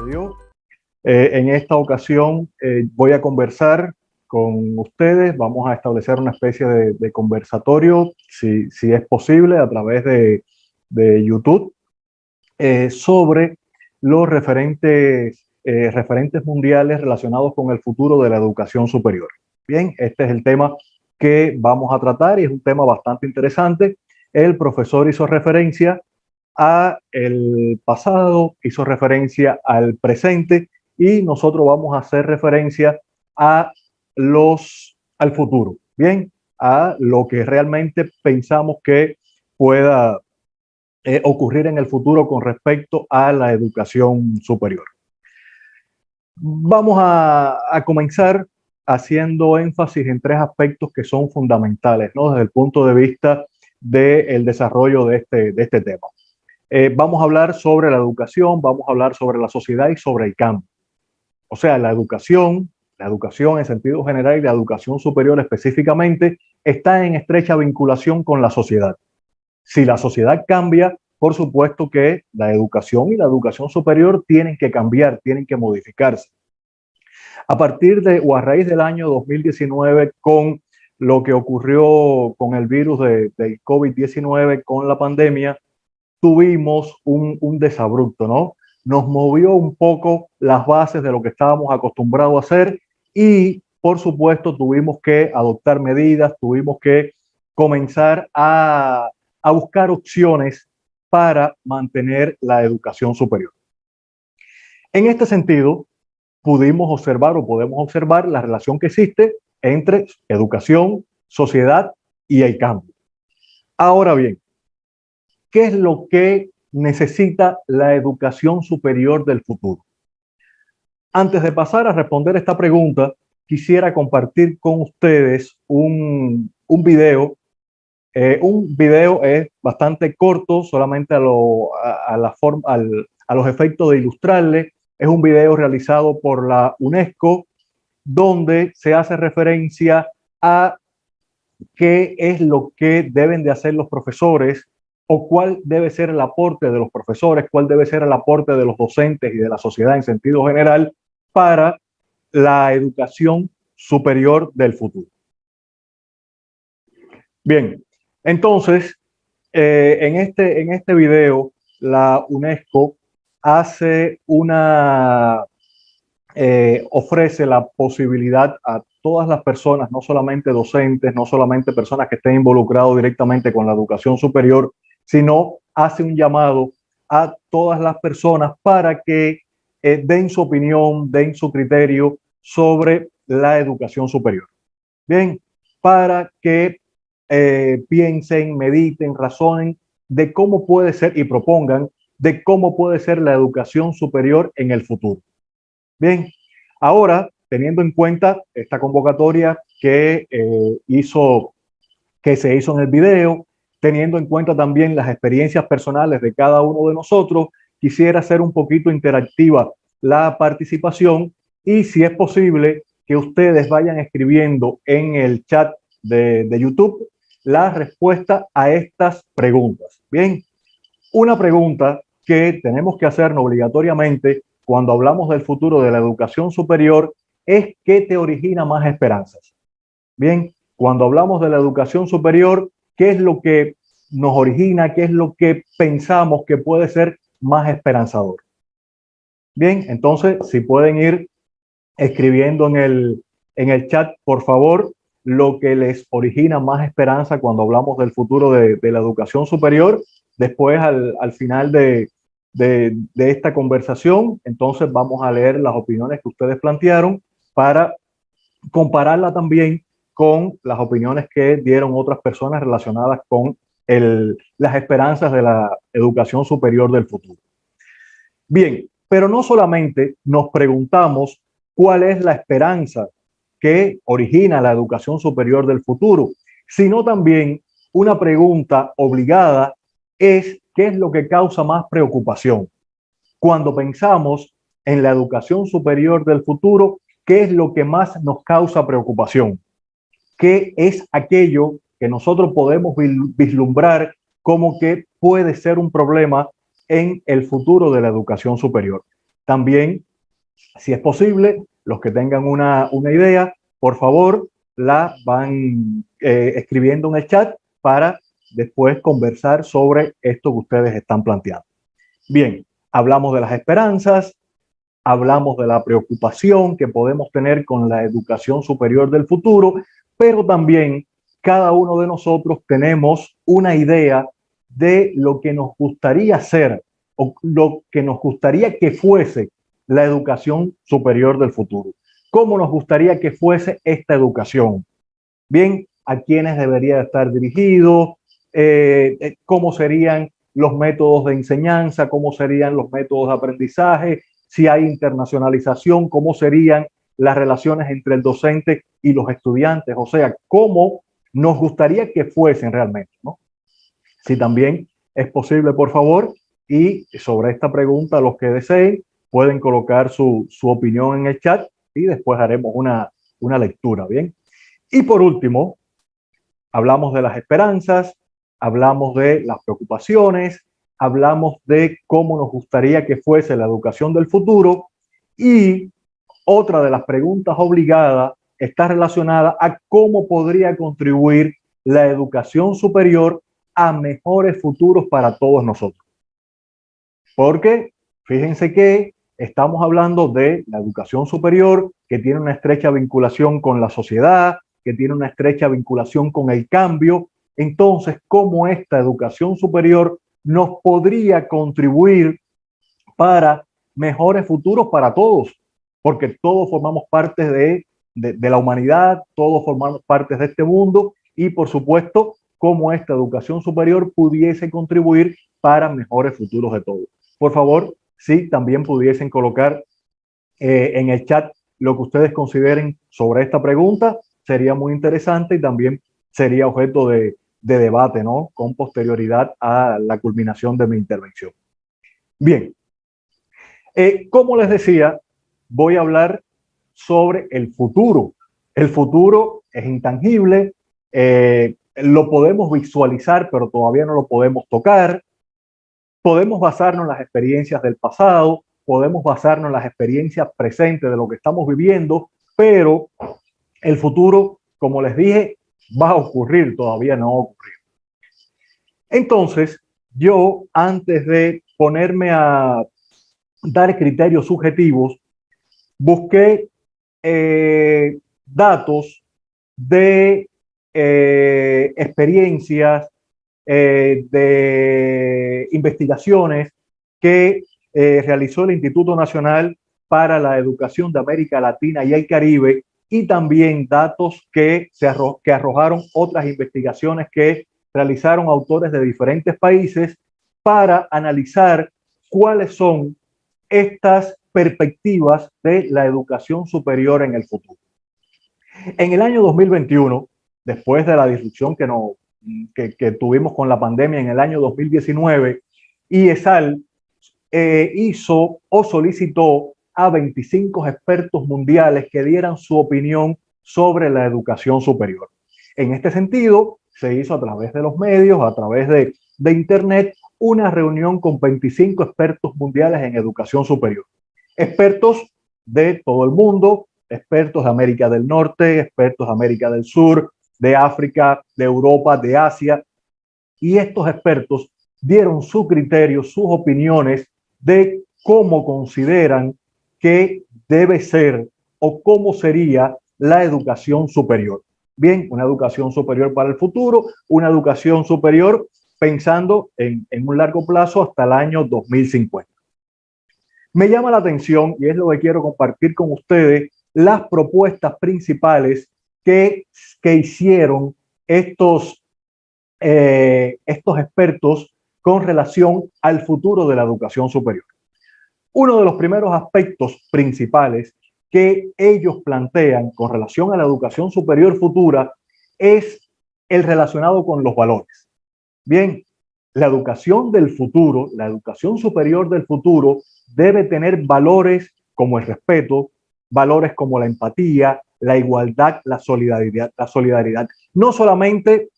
Dios. En esta ocasión voy a conversar con ustedes, vamos a establecer una especie de conversatorio, si es posible, a través de YouTube, sobre los referentes mundiales relacionados con el futuro de la educación superior. Bien, este es el tema que vamos a tratar y es un tema bastante interesante. El profesor hizo referencia a el pasado, hizo referencia al presente y nosotros vamos a hacer referencia a al futuro, bien, a lo que realmente pensamos que pueda ocurrir en el futuro con respecto a la educación superior. Vamos a comenzar haciendo énfasis en tres aspectos que son fundamentales, ¿no? Desde el punto de vista del desarrollo de este tema. Vamos a hablar sobre la educación, vamos a hablar sobre la sociedad y sobre el cambio. O sea, la educación en sentido general y la educación superior específicamente está en estrecha vinculación con la sociedad. Si la sociedad cambia, por supuesto que la educación y la educación superior tienen que cambiar, tienen que modificarse. A partir de o a raíz del año 2019, con lo que ocurrió con el virus del COVID-19, con la pandemia, tuvimos un desabrupto, ¿no? Nos movió un poco las bases de lo que estábamos acostumbrados a hacer y, por supuesto, tuvimos que adoptar medidas, tuvimos que comenzar a buscar opciones para mantener la educación superior. En este sentido, pudimos observar o podemos observar la relación que existe entre educación, sociedad y el cambio. Ahora bien, ¿qué es lo que necesita la educación superior del futuro? Antes de pasar a responder esta pregunta, quisiera compartir con ustedes un video. Un video es bastante corto, solamente a los efectos de ilustrarle. Es un video realizado por la UNESCO, donde se hace referencia a qué es lo que deben de hacer los profesores o cuál debe ser el aporte de los profesores, cuál debe ser el aporte de los docentes y de la sociedad en sentido general para la educación superior del futuro. Bien, entonces, en este video, la UNESCO hace ofrece la posibilidad a todas las personas, no solamente docentes, no solamente personas que estén involucrados directamente con la educación superior, sino hace un llamado a todas las personas para que den su opinión, den su criterio sobre la educación superior. Bien, para que piensen, mediten, razonen de cómo puede ser y propongan de cómo puede ser la educación superior en el futuro. Bien, ahora, teniendo en cuenta esta convocatoria que se hizo en el video, teniendo en cuenta también las experiencias personales de cada uno de nosotros, quisiera hacer un poquito interactiva la participación y, si es posible, que ustedes vayan escribiendo en el chat de YouTube la respuesta a estas preguntas. Bien, una pregunta que tenemos que hacernos obligatoriamente cuando hablamos del futuro de la educación superior es: ¿qué te origina más esperanzas? Bien, cuando hablamos de la educación superior, ¿qué es lo que nos origina? ¿Qué es lo que pensamos que puede ser más esperanzador? Bien, entonces, si pueden ir escribiendo en el chat, por favor, lo que les origina más esperanza cuando hablamos del futuro de la educación superior. Después, al final de esta conversación, entonces vamos a leer las opiniones que ustedes plantearon para compararla también con las opiniones que dieron otras personas relacionadas con las esperanzas de la educación superior del futuro. Bien, pero no solamente nos preguntamos cuál es la esperanza que origina la educación superior del futuro, sino también una pregunta obligada es: ¿qué es lo que causa más preocupación? Cuando pensamos en la educación superior del futuro, ¿qué es lo que más nos causa preocupación? ¿Qué es aquello que nosotros podemos vislumbrar como que puede ser un problema en el futuro de la educación superior? También, si es posible, los que tengan una idea, por favor, la van escribiendo en el chat para después conversar sobre esto que ustedes están planteando. Bien, hablamos de las esperanzas, hablamos de la preocupación que podemos tener con la educación superior del futuro, pero también cada uno de nosotros tenemos una idea de lo que nos gustaría ser o lo que nos gustaría que fuese la educación superior del futuro. ¿Cómo nos gustaría que fuese esta educación? Bien, ¿a quiénes debería estar dirigido? ¿Cómo serían los métodos de enseñanza? ¿Cómo serían los métodos de aprendizaje? Si hay internacionalización, ¿cómo serían las relaciones entre el docente y los estudiantes? O sea, ¿cómo nos gustaría que fuesen realmente, ¿no? Si también es posible, por favor, y sobre esta pregunta, los que deseen pueden colocar su opinión en el chat y después haremos una lectura, ¿bien? Y por último, hablamos de las esperanzas, hablamos de las preocupaciones, hablamos de cómo nos gustaría que fuese la educación del futuro y otra de las preguntas obligadas está relacionada a cómo podría contribuir la educación superior a mejores futuros para todos nosotros. Porque fíjense que estamos hablando de la educación superior que tiene una estrecha vinculación con la sociedad, que tiene una estrecha vinculación con el cambio. Entonces, ¿cómo esta educación superior nos podría contribuir para mejores futuros para todos? Porque todos formamos parte de la humanidad, todos formamos parte de este mundo y, por supuesto, cómo esta educación superior pudiese contribuir para mejores futuros de todos. Por favor, si también pudiesen colocar en el chat lo que ustedes consideren sobre esta pregunta, sería muy interesante y también sería objeto de debate, ¿no? Con posterioridad a la culminación de mi intervención. Bien, como les decía, voy a hablar sobre el futuro. El futuro es intangible, lo podemos visualizar, pero todavía no lo podemos tocar. Podemos basarnos en las experiencias del pasado, podemos basarnos en las experiencias presentes de lo que estamos viviendo, pero el futuro, como les dije, va a ocurrir, todavía no ha ocurrido. Entonces, yo antes de ponerme a dar criterios subjetivos, busqué datos de experiencias, de investigaciones que realizó el Instituto Nacional para la Educación de América Latina y el Caribe, y también datos que arrojaron otras investigaciones que realizaron autores de diferentes países para analizar cuáles son estas perspectivas de la educación superior en el futuro. En el año 2021, después de la disrupción que tuvimos con la pandemia en el año 2019, IESAL hizo o solicitó a 25 expertos mundiales que dieran su opinión sobre la educación superior. En este sentido, se hizo a través de los medios, a través de Internet, una reunión con 25 expertos mundiales en educación superior. Expertos de todo el mundo, expertos de América del Norte, expertos de América del Sur, de África, de Europa, de Asia. Y estos expertos dieron su criterio, sus opiniones de cómo consideran que debe ser o cómo sería la educación superior. Bien, una educación superior para el futuro, una educación superior pensando en un largo plazo hasta el año 2050. Me llama la atención, y es lo que quiero compartir con ustedes, las propuestas principales que hicieron estos expertos con relación al futuro de la educación superior. Uno de los primeros aspectos principales que ellos plantean con relación a la educación superior futura es el relacionado con los valores. Bien, la educación del futuro, la educación superior del futuro debe tener valores como el respeto, valores como la empatía, la igualdad, la solidaridad. No solamente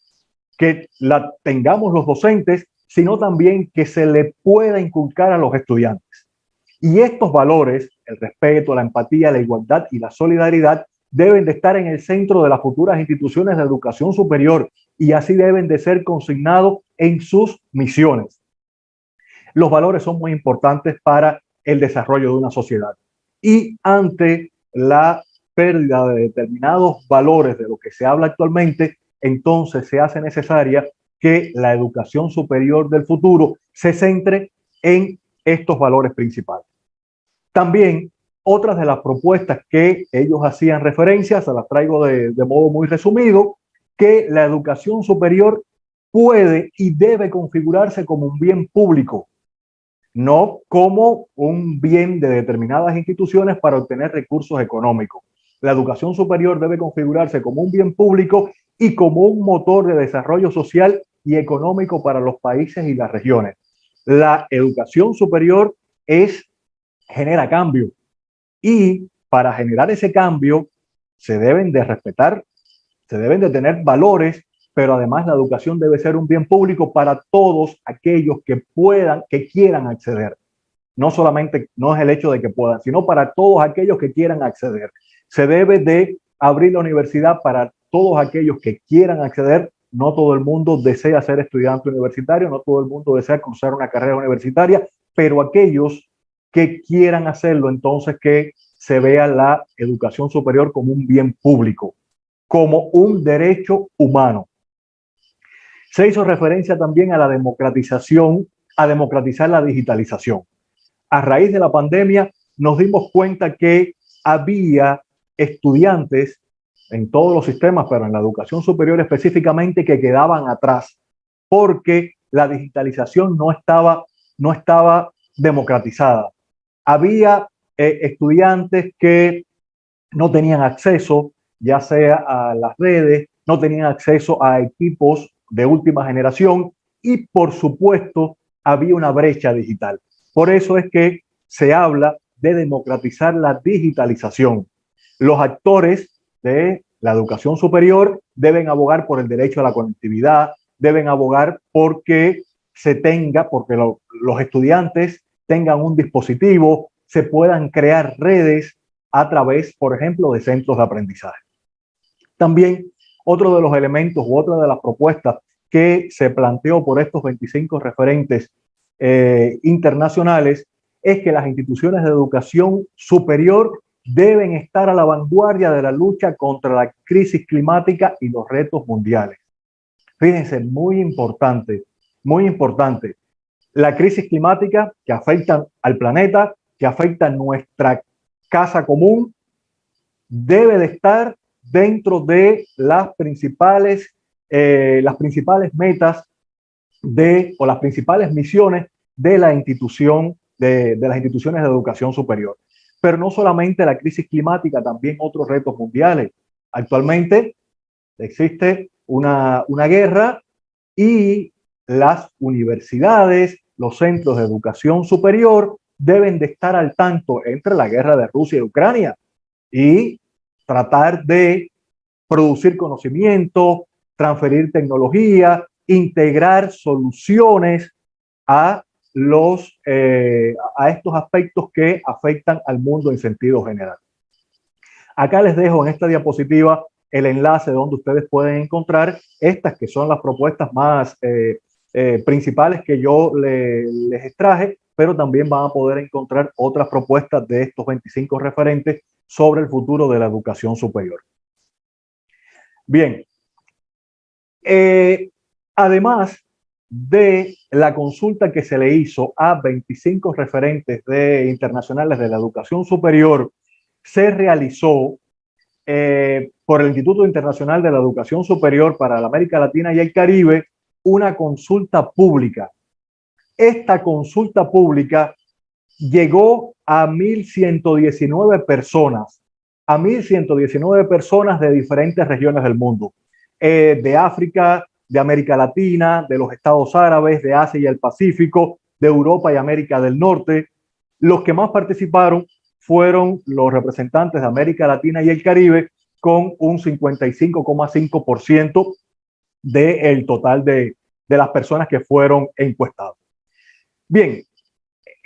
que la tengamos los docentes, sino también que se le pueda inculcar a los estudiantes. Y estos valores, el respeto, la empatía, la igualdad y la solidaridad, deben de estar en el centro de las futuras instituciones de educación superior y así deben de ser consignados en sus misiones. Los valores son muy importantes para el desarrollo de una sociedad. Y ante la pérdida de determinados valores de lo que se habla actualmente, entonces se hace necesaria que la educación superior del futuro se centre en estos valores principales. También otras de las propuestas que ellos hacían referencia, se las traigo de modo muy resumido, que la educación superior puede y debe configurarse como un bien público, no como un bien de determinadas instituciones para obtener recursos económicos. La educación superior debe configurarse como un bien público y como un motor de desarrollo social y económico para los países y las regiones. La educación superior genera cambio y para generar ese cambio se deben de respetar, se deben de tener valores, pero además la educación debe ser un bien público para todos aquellos que puedan, que quieran acceder. No solamente, no es el hecho de que puedan, sino para todos aquellos que quieran acceder. Se debe de abrir la universidad para todos aquellos que quieran acceder. No todo el mundo desea ser estudiante universitario, no todo el mundo desea cursar una carrera universitaria, pero aquellos que quieran hacerlo, entonces que se vea la educación superior como un bien público, como un derecho humano. Se hizo referencia también a la democratización, a democratizar la digitalización. A raíz de la pandemia nos dimos cuenta que había estudiantes en todos los sistemas, pero en la educación superior específicamente, que quedaban atrás porque la digitalización no estaba democratizada. Había estudiantes que no tenían acceso, ya sea a las redes, no tenían acceso a equipos de última generación y, por supuesto, había una brecha digital. Por eso es que se habla de democratizar la digitalización. Los actores de la educación superior deben abogar por el derecho a la conectividad, deben abogar porque los estudiantes tengan un dispositivo, se puedan crear redes a través, por ejemplo, de centros de aprendizaje. También otro de los elementos u otra de las propuestas que se planteó por estos 25 referentes internacionales es que las instituciones de educación superior deben estar a la vanguardia de la lucha contra la crisis climática y los retos mundiales. Fíjense, muy importante, muy importante. La crisis climática que afecta al planeta, que afecta a nuestra casa común, debe de estar dentro de las principales metas o las principales misiones de la institución, de las instituciones de educación superior. Pero no solamente la crisis climática, también otros retos mundiales. Actualmente existe una guerra y las universidades, los centros de educación superior deben de estar al tanto entre la guerra de Rusia y Ucrania y tratar de producir conocimiento, transferir tecnología, integrar soluciones a estos aspectos que afectan al mundo en sentido general. Acá les dejo en esta diapositiva el enlace donde ustedes pueden encontrar estas que son las propuestas más principales que yo les extraje, pero también van a poder encontrar otras propuestas de estos 25 referentes sobre el futuro de la educación superior. Bien, además de la consulta que se le hizo a 25 referentes internacionales de la educación superior, se realizó por el Instituto Internacional de la Educación Superior para la América Latina y el Caribe una consulta pública. Esta consulta pública llegó a 1.119 personas, de diferentes regiones del mundo, de África, de América Latina, de los Estados Árabes, de Asia y el Pacífico, de Europa y América del Norte. Los que más participaron fueron los representantes de América Latina y el Caribe, con un 55,5% del total de las personas que fueron encuestadas. Bien,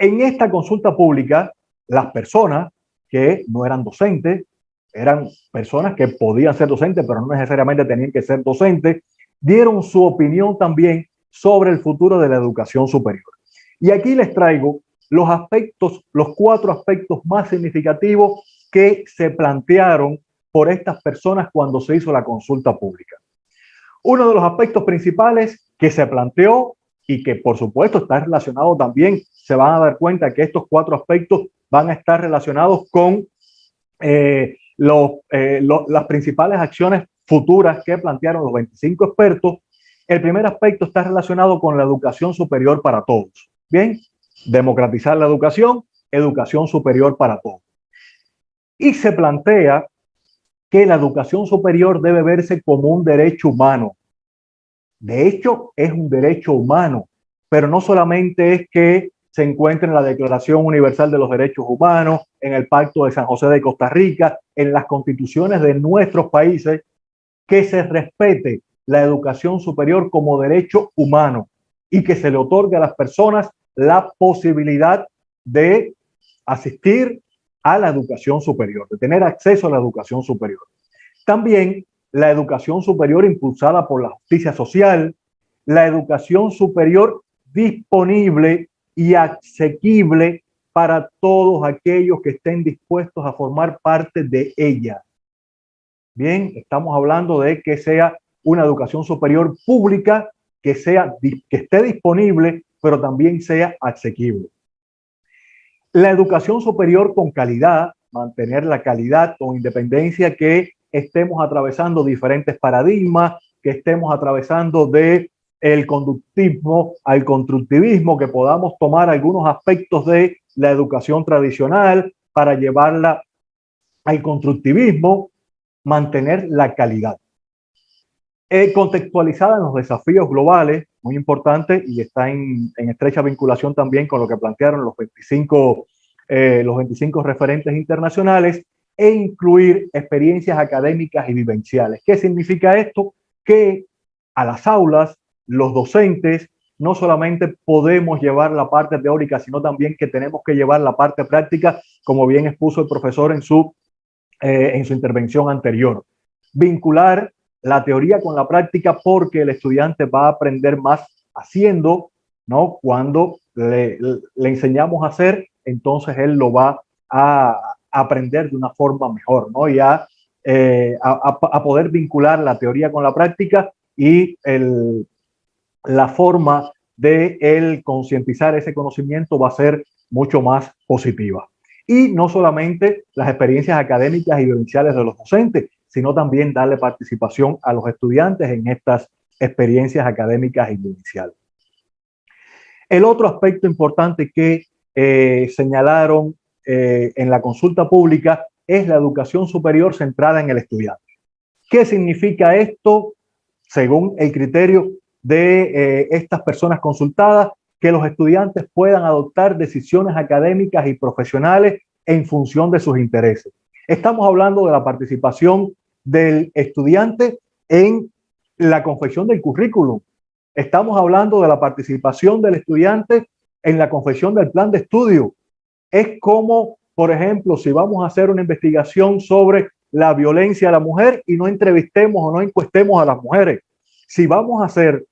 En esta consulta pública, las personas que no eran docentes, eran personas que podían ser docentes, pero no necesariamente tenían que ser docentes, dieron su opinión también sobre el futuro de la educación superior. Y aquí les traigo los aspectos, los 4 aspectos más significativos que se plantearon por estas personas cuando se hizo la consulta pública. Uno de los aspectos principales que se planteó y que por supuesto está relacionado también, se van a dar cuenta que estos 4 aspectos van a estar relacionados con las principales acciones futuras que plantearon los 25 expertos. El primer aspecto está relacionado con la educación superior para todos. Bien, democratizar la educación, educación superior para todos. Y se plantea que la educación superior debe verse como un derecho humano. De hecho, es un derecho humano, pero no solamente es que se encuentre en la Declaración Universal de los Derechos Humanos, en el Pacto de San José de Costa Rica, en las constituciones de nuestros países, que se respete la educación superior como derecho humano y que se le otorgue a las personas la posibilidad de asistir a la educación superior, de tener acceso a la educación superior. También la educación superior impulsada por la justicia social, la educación superior disponible y asequible para todos aquellos que estén dispuestos a formar parte de ella. Bien, estamos hablando de que sea una educación superior pública, que esté disponible, pero también sea asequible. La educación superior con calidad, mantener la calidad con independencia que estemos atravesando diferentes paradigmas, que estemos atravesando de el conductismo al constructivismo, que podamos tomar algunos aspectos de la educación tradicional para llevarla al constructivismo, mantener la calidad. Contextualizada en los desafíos globales, muy importante, y está en estrecha vinculación también con lo que plantearon los 25 referentes internacionales, e incluir experiencias académicas y vivenciales. ¿Qué significa esto? Que a las aulas, los docentes, no solamente podemos llevar la parte teórica, sino también que tenemos que llevar la parte práctica, como bien expuso el profesor en su intervención anterior. Vincular la teoría con la práctica, porque el estudiante va a aprender más haciendo, ¿no? Cuando le enseñamos a hacer, entonces él lo va a aprender de una forma mejor, ¿no? Y a poder vincular la teoría con la práctica y la forma de él concientizar ese conocimiento va a ser mucho más positiva. Y no solamente las experiencias académicas y vivenciales de los docentes, sino también darle participación a los estudiantes en estas experiencias académicas y vivenciales. El otro aspecto importante que señalaron en la consulta pública es la educación superior centrada en el estudiante. ¿Qué significa esto? Según el criterio de estas personas consultadas, que los estudiantes puedan adoptar decisiones académicas y profesionales en función de sus intereses. Estamos hablando de la participación del estudiante en la confección del currículum. Estamos hablando de la participación del estudiante en la confección del plan de estudio. Es como, por ejemplo, si vamos a hacer una investigación sobre la violencia a la mujer y no entrevistemos o no encuestemos a las mujeres. Si vamos a hacer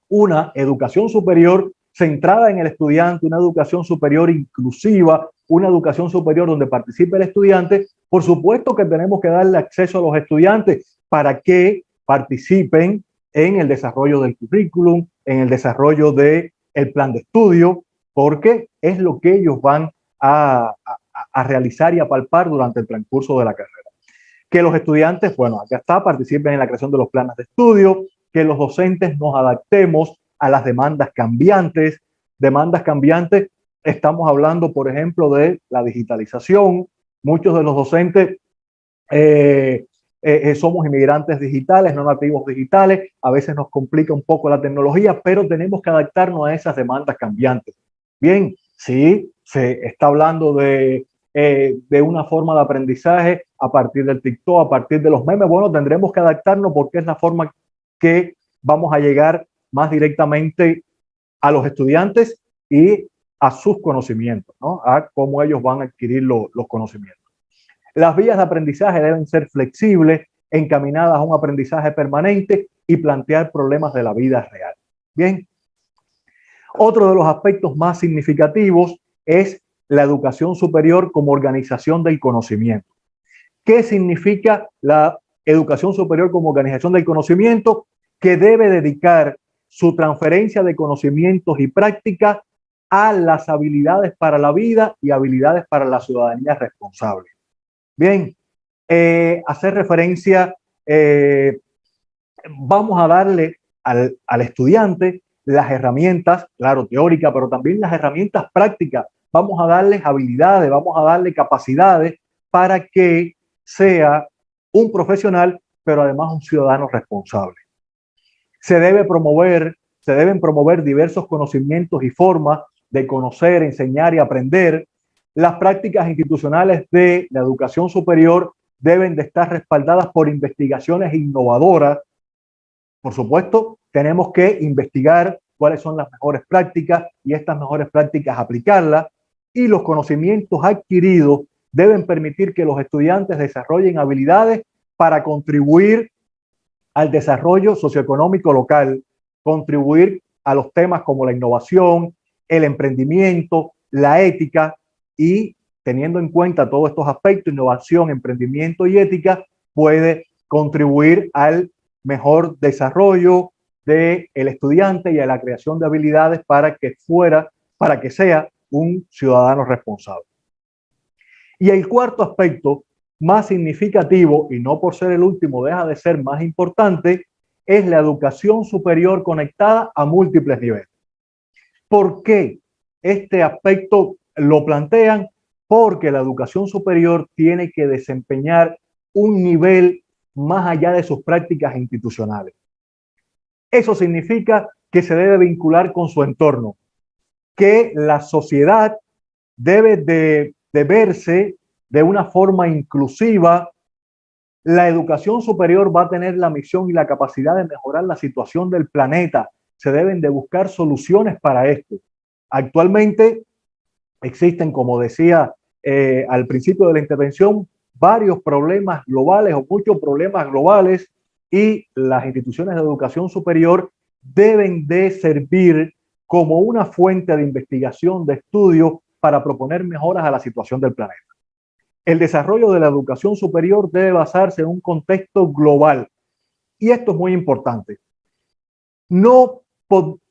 una educación superior centrada en el estudiante, una educación superior inclusiva, una educación superior donde participe el estudiante, por supuesto que tenemos que darle acceso a los estudiantes para que participen en el desarrollo del currículum, en el desarrollo del plan de estudio, porque es lo que ellos van a realizar y a palpar durante el transcurso de la carrera. Que los estudiantes, bueno, acá está, participen en la creación de los planes de estudio, que los docentes nos adaptemos a las demandas cambiantes. Demandas cambiantes, estamos hablando, por ejemplo, de la digitalización. Muchos de los docentes somos inmigrantes digitales, no nativos digitales. A veces nos complica un poco la tecnología, pero tenemos que adaptarnos a esas demandas cambiantes. Bien, sí, se está hablando de una forma de aprendizaje a partir del TikTok, a partir de los memes. Bueno, tendremos que adaptarnos porque es la forma que vamos a llegar más directamente a los estudiantes y a sus conocimientos, ¿no? A cómo ellos van a adquirir los conocimientos. Las vías de aprendizaje deben ser flexibles, encaminadas a un aprendizaje permanente y plantear problemas de la vida real. Bien. Otro de los aspectos más significativos es la educación superior como organización del conocimiento. ¿Qué significa la educación superior como organización del conocimiento? Que debe dedicar su transferencia de conocimientos y prácticas a las habilidades para la vida y habilidades para la ciudadanía responsable. Bien, hacer referencia, vamos a darle al estudiante las herramientas, claro, teóricas, pero también las herramientas prácticas. Vamos a darles habilidades, vamos a darle capacidades para que sea un profesional, pero además un ciudadano responsable. Se deben promover diversos conocimientos y formas de conocer, enseñar y aprender. Las prácticas institucionales de la educación superior deben de estar respaldadas por investigaciones innovadoras. Por supuesto, tenemos que investigar cuáles son las mejores prácticas y estas mejores prácticas aplicarlas, y los conocimientos adquiridos deben permitir que los estudiantes desarrollen habilidades para contribuir al desarrollo socioeconómico local, contribuir a los temas como la innovación, el emprendimiento, la ética, y teniendo en cuenta todos estos aspectos, innovación, emprendimiento y ética, puede contribuir al mejor desarrollo del estudiante y a la creación de habilidades para que sea un ciudadano responsable. Y el cuarto aspecto, más significativo, y no por ser el último deja de ser más importante, es la educación superior conectada a múltiples niveles. ¿Por qué este aspecto lo plantean? Porque la educación superior tiene que desempeñar un nivel más allá de sus prácticas institucionales. Eso significa que se debe vincular con su entorno, que la sociedad debe de verse de una forma inclusiva. La educación superior va a tener la misión y la capacidad de mejorar la situación del planeta. Se deben de buscar soluciones para esto. Actualmente existen, como decía al principio de la intervención, varios problemas globales o muchos problemas globales, y las instituciones de educación superior deben de servir como una fuente de investigación, de estudio, para proponer mejoras a la situación del planeta. El desarrollo de la educación superior debe basarse en un contexto global. Y esto es muy importante. No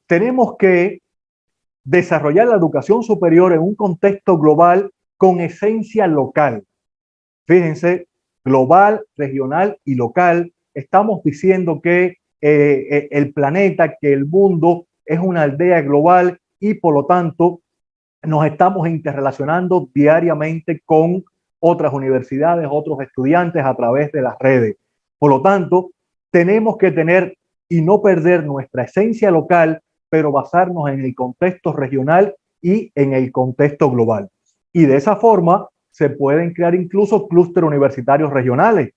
tenemos que desarrollar la educación superior en un contexto global con esencia local. Fíjense, global, regional y local. Estamos diciendo que el planeta, que el mundo es una aldea global, y por lo tanto nos estamos interrelacionando diariamente con otras universidades, otros estudiantes a través de las redes. Por lo tanto, tenemos que tener y no perder nuestra esencia local, pero basarnos en el contexto regional y en el contexto global. Y de esa forma se pueden crear incluso clústeres universitarios regionales,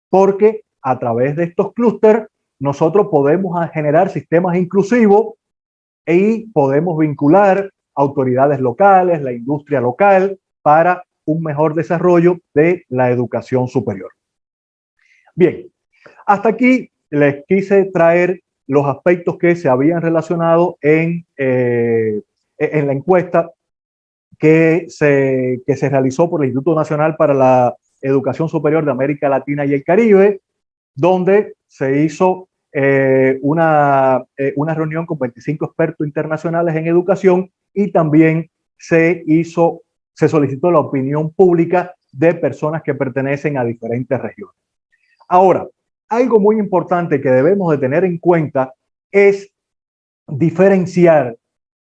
porque a través de estos clústeres nosotros podemos generar sistemas inclusivos y podemos vincular autoridades locales, la industria local, para un mejor desarrollo de la educación superior. Bien, hasta aquí les quise traer los aspectos que se habían relacionado en la encuesta que se realizó por el Instituto Nacional para la Educación Superior de América Latina y el Caribe, donde se hizo una reunión con 25 expertos internacionales en educación, y también se solicitó la opinión pública de personas que pertenecen a diferentes regiones. Ahora, algo muy importante que debemos de tener en cuenta es diferenciar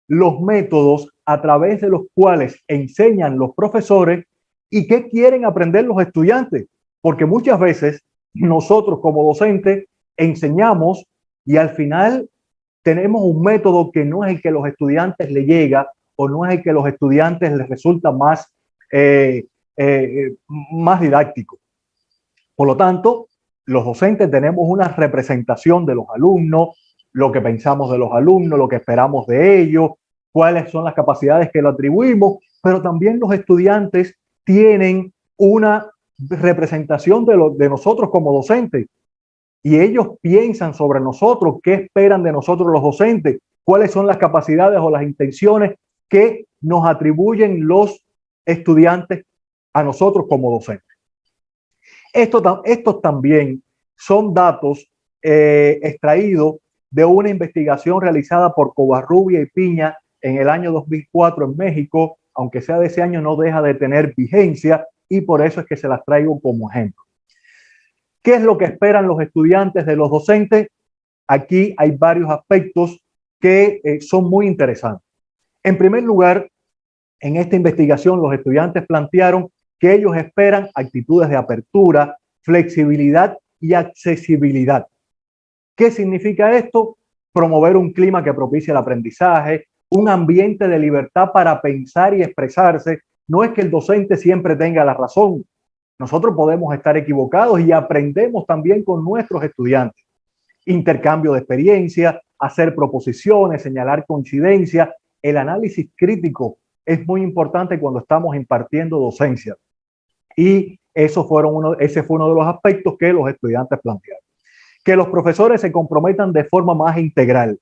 los métodos a través de los cuales enseñan los profesores y qué quieren aprender los estudiantes, porque muchas veces nosotros como docentes enseñamos y al final tenemos un método que no es el que a los estudiantes les llega, o no es el que a los estudiantes les resulta más didáctico. Por lo tanto, los docentes tenemos una representación de los alumnos, lo que pensamos de los alumnos, lo que esperamos de ellos, cuáles son las capacidades que le atribuimos, pero también los estudiantes tienen una representación de nosotros como docentes y ellos piensan sobre nosotros, qué esperan de nosotros los docentes, cuáles son las capacidades o las intenciones que nos atribuyen los estudiantes a nosotros como docentes. Estos también son datos extraídos de una investigación realizada por Covarrubia y Piña en el año 2004 en México, aunque sea de ese año, no deja de tener vigencia y por eso es que se las traigo como ejemplo. ¿Qué es lo que esperan los estudiantes de los docentes? Aquí hay varios aspectos que son muy interesantes. En primer lugar, en esta investigación los estudiantes plantearon que ellos esperan actitudes de apertura, flexibilidad y accesibilidad. ¿Qué significa esto? Promover un clima que propicie el aprendizaje, un ambiente de libertad para pensar y expresarse. No es que el docente siempre tenga la razón. Nosotros podemos estar equivocados y aprendemos también con nuestros estudiantes. Intercambio de experiencia, hacer proposiciones, señalar coincidencias. El análisis crítico es muy importante cuando estamos impartiendo docencia. Y ese fue uno de los aspectos que los estudiantes plantearon. Que los profesores se comprometan de forma más integral.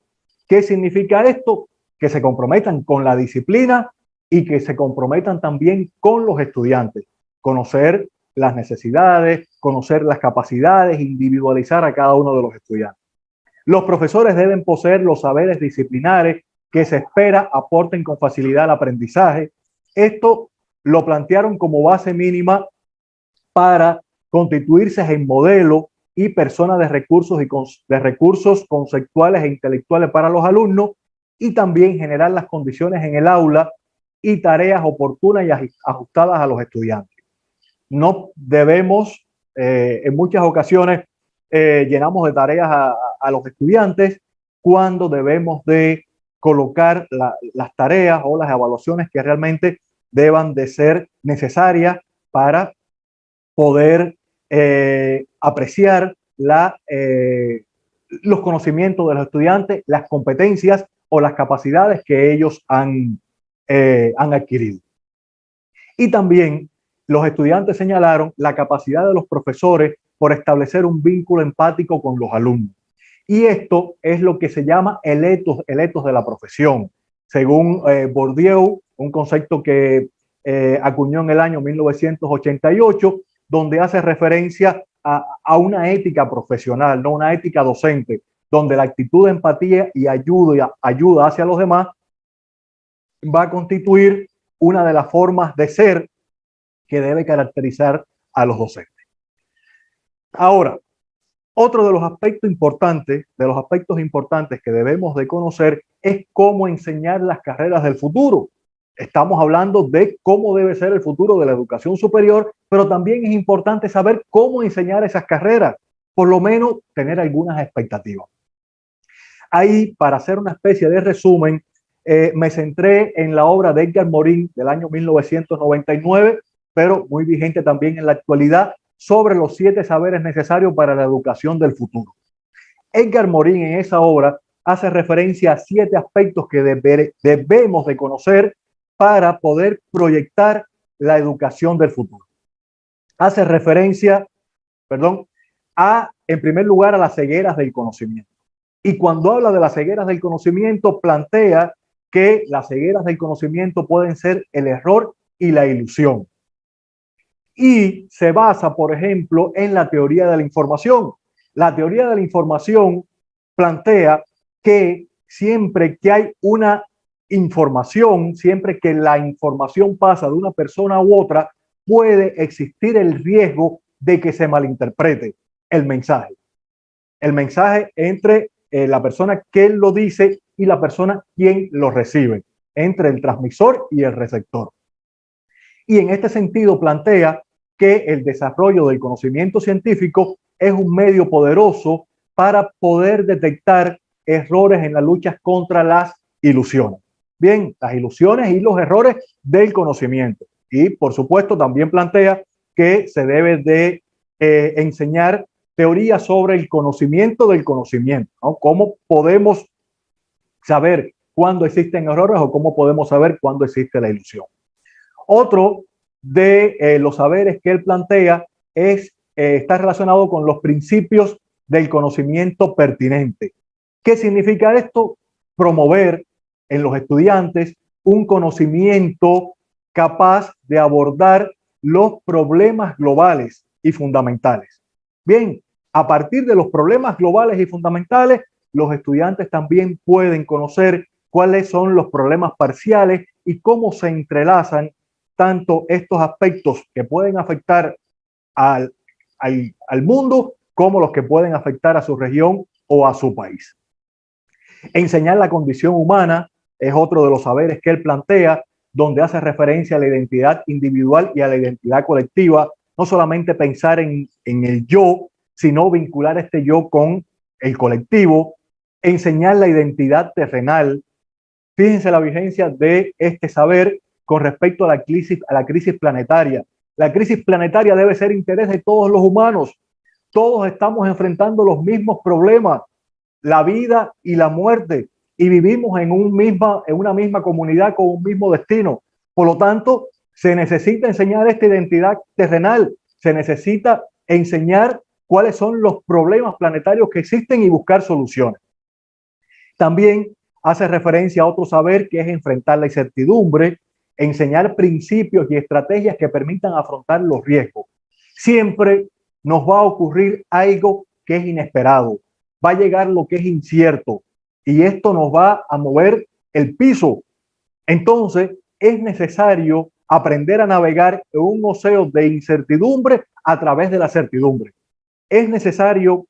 ¿Qué significa esto? Que se comprometan con la disciplina y que se comprometan también con los estudiantes. Conocer las necesidades, conocer las capacidades, individualizar a cada uno de los estudiantes. Los profesores deben poseer los saberes disciplinares que se espera aporten con facilidad al aprendizaje. Esto lo plantearon como base mínima para constituirse en modelo y persona de recursos conceptuales e intelectuales para los alumnos y también generar las condiciones en el aula y tareas oportunas y ajustadas a los estudiantes. No debemos, en muchas ocasiones, llenamos de tareas a los estudiantes cuando debemos de colocar las tareas o las evaluaciones que realmente deban de ser necesarias para poder apreciar los conocimientos de los estudiantes, las competencias o las capacidades que ellos han adquirido. Y también los estudiantes señalaron la capacidad de los profesores por establecer un vínculo empático con los alumnos. Y esto es lo que se llama el etos de la profesión. Según Bourdieu, un concepto que acuñó en el año 1988, donde hace referencia a una ética profesional, no una ética docente, donde la actitud de empatía y ayuda hacia los demás va a constituir una de las formas de ser que debe caracterizar a los docentes. Ahora, otro de los aspectos importantes que debemos de conocer es cómo enseñar las carreras del futuro. Estamos hablando de cómo debe ser el futuro de la educación superior, pero también es importante saber cómo enseñar esas carreras, por lo menos tener algunas expectativas. Ahí, para hacer una especie de resumen, me centré en la obra de Edgar Morin del año 1999, pero muy vigente también en la actualidad, sobre los 7 saberes necesarios para la educación del futuro. Edgar Morin en esa obra hace referencia a 7 aspectos que debemos de conocer para poder proyectar la educación del futuro. Hace referencia, en primer lugar, a las cegueras del conocimiento. Y cuando habla de las cegueras del conocimiento, plantea que las cegueras del conocimiento pueden ser el error y la ilusión. Y se basa, por ejemplo, en la teoría de la información. La teoría de la información plantea que siempre que hay una información, siempre que la información pasa de una persona u otra, puede existir el riesgo de que se malinterprete el mensaje. El mensaje entre la persona que lo dice y la persona quien lo recibe, entre el transmisor y el receptor. Y en este sentido plantea que el desarrollo del conocimiento científico es un medio poderoso para poder detectar errores en la lucha contra las ilusiones. Bien, las ilusiones y los errores del conocimiento. Y por supuesto también plantea que se debe de enseñar teoría sobre el conocimiento del conocimiento, ¿no? Cómo podemos saber cuándo existen errores o cómo podemos saber cuándo existe la ilusión. Otro de los saberes que él plantea está relacionado con los principios del conocimiento pertinente. ¿Qué significa esto? Promover en los estudiantes un conocimiento capaz de abordar los problemas globales y fundamentales. Bien, a partir de los problemas globales y fundamentales, los estudiantes también pueden conocer cuáles son los problemas parciales y cómo se entrelazan tanto estos aspectos que pueden afectar al mundo como los que pueden afectar a su región o a su país. Enseñar la condición humana es otro de los saberes que él plantea, donde hace referencia a la identidad individual y a la identidad colectiva, no solamente pensar en el yo, sino vincular este yo con el colectivo, enseñar la identidad terrenal. Fíjense la vigencia de este saber con respecto a la crisis planetaria. La crisis planetaria debe ser interés de todos los humanos. Todos estamos enfrentando los mismos problemas, la vida y la muerte, y vivimos en una misma comunidad con un mismo destino. Por lo tanto, se necesita enseñar esta identidad terrenal, se necesita enseñar cuáles son los problemas planetarios que existen y buscar soluciones. También hace referencia a otro saber que es enfrentar la incertidumbre, enseñar principios y estrategias que permitan afrontar los riesgos. Siempre nos va a ocurrir algo que es inesperado, va a llegar lo que es incierto y esto nos va a mover el piso. Entonces es necesario aprender a navegar en un océano de incertidumbre a través de la certidumbre. Es necesario,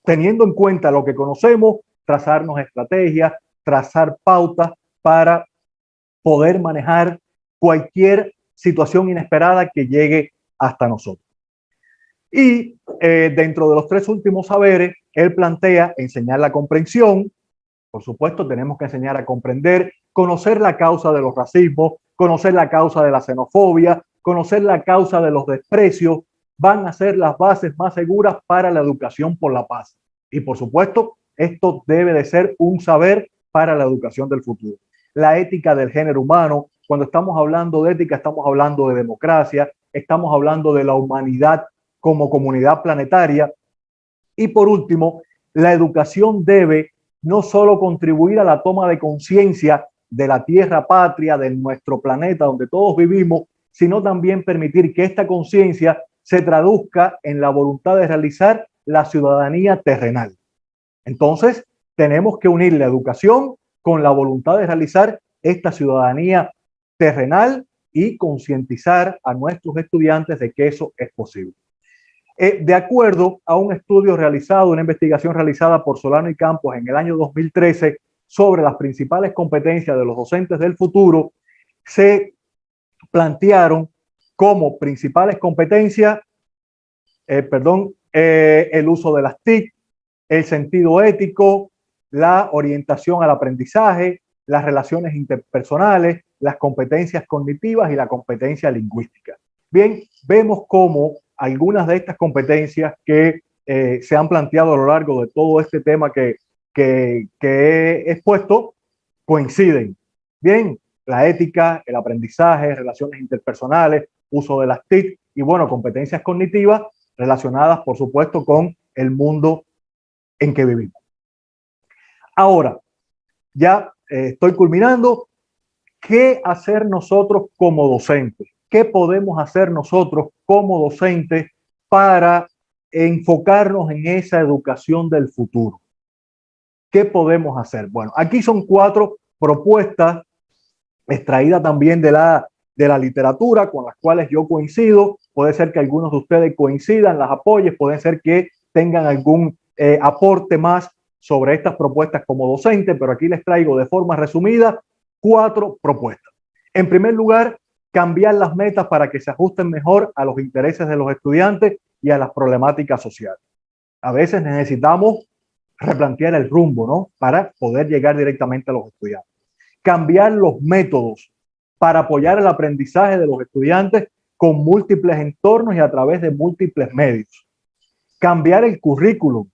teniendo en cuenta lo que conocemos, trazarnos estrategias, trazar pautas para poder manejar cualquier situación inesperada que llegue hasta nosotros. Y dentro de los tres últimos saberes, él plantea enseñar la comprensión. Por supuesto, tenemos que enseñar a comprender, conocer la causa de los racismos, conocer la causa de la xenofobia, conocer la causa de los desprecios, van a ser las bases más seguras para la educación por la paz. Y por supuesto, esto debe de ser un saber para la educación del futuro. La ética del género humano, cuando estamos hablando de ética, estamos hablando de democracia, estamos hablando de la humanidad como comunidad planetaria. Y por último, la educación debe no solo contribuir a la toma de conciencia de la tierra patria, de nuestro planeta donde todos vivimos, sino también permitir que esta conciencia se traduzca en la voluntad de realizar la ciudadanía terrenal. Entonces, tenemos que unir la educación con la voluntad de realizar esta ciudadanía terrenal y concientizar a nuestros estudiantes de que eso es posible. De acuerdo a un estudio realizado, una investigación realizada por Solano y Campos en el año 2013 sobre las principales competencias de los docentes del futuro, se plantearon como principales competencias, el uso de las TIC, el sentido ético, la orientación al aprendizaje, las relaciones interpersonales, las competencias cognitivas y la competencia lingüística. Bien, vemos cómo algunas de estas competencias que se han planteado a lo largo de todo este tema que he expuesto coinciden. Bien, la ética, el aprendizaje, relaciones interpersonales, uso de las TIC y, bueno, competencias cognitivas relacionadas, por supuesto, con el mundo en que vivimos. Ahora, ya estoy culminando. ¿Qué hacer nosotros como docentes? ¿Qué podemos hacer nosotros como docentes para enfocarnos en esa educación del futuro? ¿Qué podemos hacer? Bueno, aquí son 4 propuestas extraídas también de la literatura con las cuales yo coincido. Puede ser que algunos de ustedes coincidan, las apoyen, puede ser que tengan algún aporte más sobre estas propuestas como docente, pero aquí les traigo de forma resumida 4 propuestas. En primer lugar, cambiar las metas para que se ajusten mejor a los intereses de los estudiantes y a las problemáticas sociales. A veces necesitamos replantear el rumbo, ¿no? Para poder llegar directamente a los estudiantes. Cambiar los métodos para apoyar el aprendizaje de los estudiantes con múltiples entornos y a través de múltiples medios. Cambiar el currículum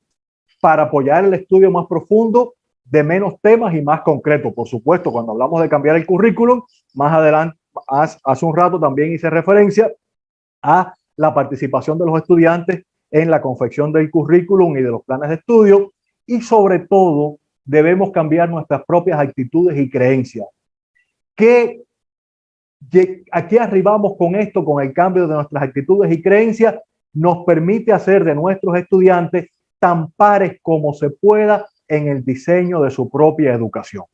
para apoyar el estudio más profundo de menos temas y más concreto. Por supuesto, cuando hablamos de cambiar el currículum, más adelante, hace un rato también hice referencia a la participación de los estudiantes en la confección del currículum y de los planes de estudio, y sobre todo debemos cambiar nuestras propias actitudes y creencias. Aquí arribamos con esto, con el cambio de nuestras actitudes y creencias, nos permite hacer de nuestros estudiantes tan pares como se pueda en el diseño de su propia educación.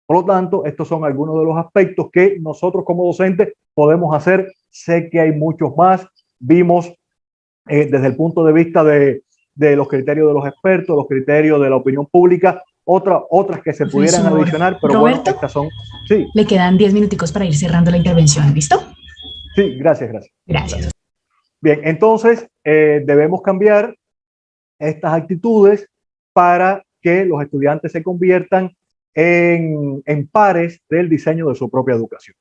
Por lo tanto, estos son algunos de los aspectos que nosotros como docentes podemos hacer. Sé que hay muchos más. Vimos desde el punto de vista de los criterios de los expertos, los criterios de la opinión pública, otras que se pudieran adicionar, pero Roberto, bueno, estas son... Sí. Le quedan 10 minuticos para ir cerrando la intervención, ¿listo? Sí, gracias. Gracias. Bien, entonces debemos cambiar estas actitudes para que los estudiantes se conviertan en pares del diseño de su propia educación.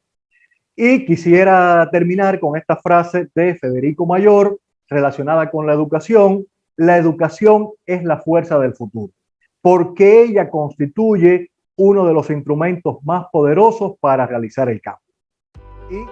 Y quisiera terminar con esta frase de Federico Mayor relacionada con la educación. La educación es la fuerza del futuro, porque ella constituye uno de los instrumentos más poderosos para realizar el cambio. Y